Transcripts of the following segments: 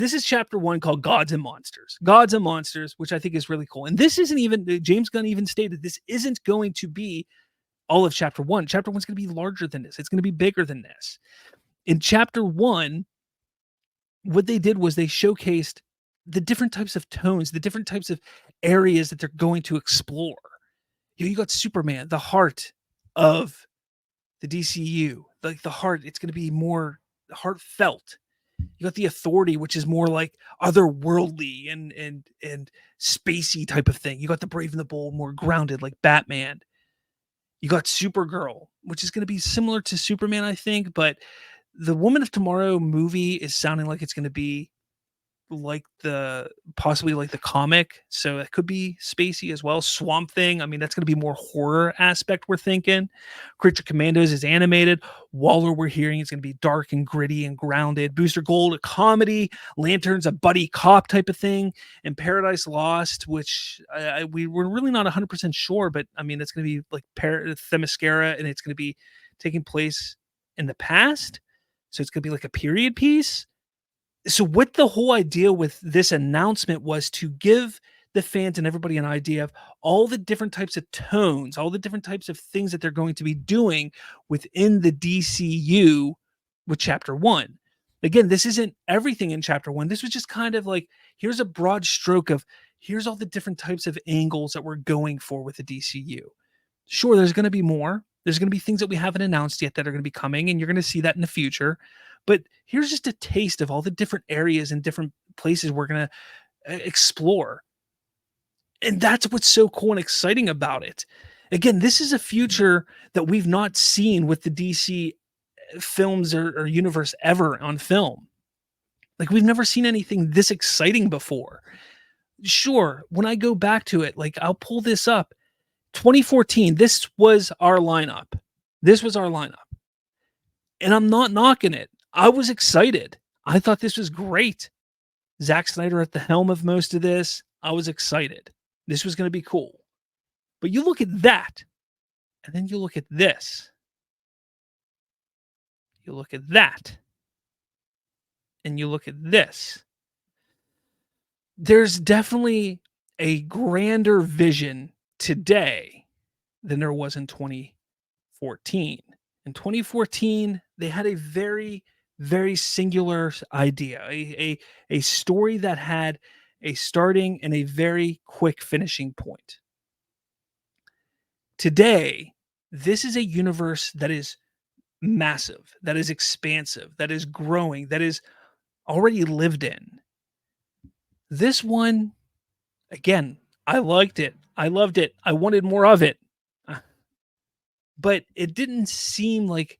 This is chapter 1 called Gods and Monsters. Gods and Monsters, which I think is really cool. And this isn't even, James Gunn even stated, this isn't going to be all of chapter 1. Chapter 1 is going to be larger than this. It's going to be bigger than this. In chapter 1, what they did was they showcased the different types of tones, the different types of areas that they're going to explore. You got Superman, the heart of the DCU, like the heart. It's going to be more heartfelt. You got the Authority, which is more like otherworldly and spacey type of thing. You got the Brave and the Bold, more grounded, like Batman. You got Supergirl, which is going to be similar to Superman, I think, but the Woman of Tomorrow movie is sounding like it's going to be like possibly like the comic, so it could be spacey as well. Swamp Thing, I mean, that's going to be more horror aspect, we're thinking. Creature Commandos is animated. Waller, we're hearing, is going to be dark and gritty and grounded. Booster Gold, a comedy. Lanterns, a buddy cop type of thing. And Paradise Lost, which we're really not 100% sure, but I mean, it's going to be like Themyscira, and it's going to be taking place in the past, so it's going to be like a period piece. So what the whole idea with this announcement was to give the fans and everybody an idea of all the different types of tones, all the different types of things that they're going to be doing within the DCU with chapter 1. Again, this isn't everything in chapter 1. This was just kind of like, here's a broad stroke of, here's all the different types of angles that we're going for with the DCU. Sure, there's going to be more. There's going to be things that we haven't announced yet that are going to be coming, and you're going to see that in the future. But here's just a taste of all the different areas and different places we're going to explore. And that's what's so cool and exciting about it. Again, this is a future that we've not seen with the DC films or universe ever on film. Like, we've never seen anything this exciting before. Sure, when I go back to it, like, I'll pull this up. 2014, this was our lineup. This was our lineup. And I'm not knocking it. I was excited. I thought this was great. Zack Snyder at the helm of most of this. I was excited. This was going to be cool. But you look at that, and then you look at this. You look at that, and you look at this. There's definitely a grander vision today than there was in 2014. In 2014, they had a very, very singular idea, a story that had a starting and a very quick finishing point. Today, this is a universe that is massive, that is expansive, that is growing, that is already lived in. This one, again, I liked it. I loved it. I wanted more of it. But it didn't seem like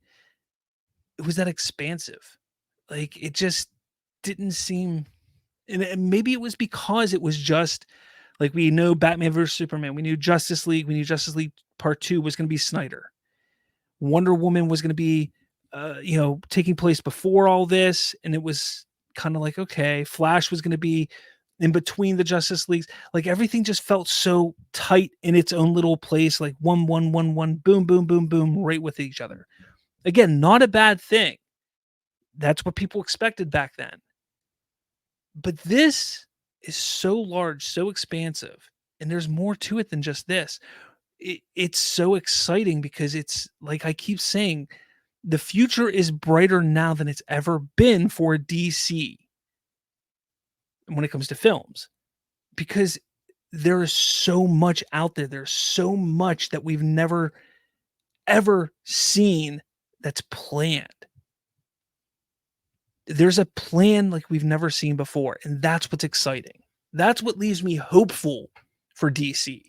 it was that expansive. Like, it just didn't seem, and maybe it was because it was just like, we know Batman versus Superman, we knew Justice League, Part 2 was going to be Snyder. Wonder Woman was going to be, taking place before all this, and it was kind of like, okay, Flash was going to be in between the Justice Leagues. Like, everything just felt so tight in its own little place, like one, boom, boom, boom, boom, right with each other. Again, not a bad thing. That's what people expected back then. But this is so large, so expansive, and there's more to it than just this. It's so exciting because it's like I keep saying, the future is brighter now than it's ever been for DC when it comes to films, because there is so much out there. There's so much that we've never, ever seen that's planned. There's a plan like we've never seen before, and that's what's exciting. That's what leaves me hopeful for DC.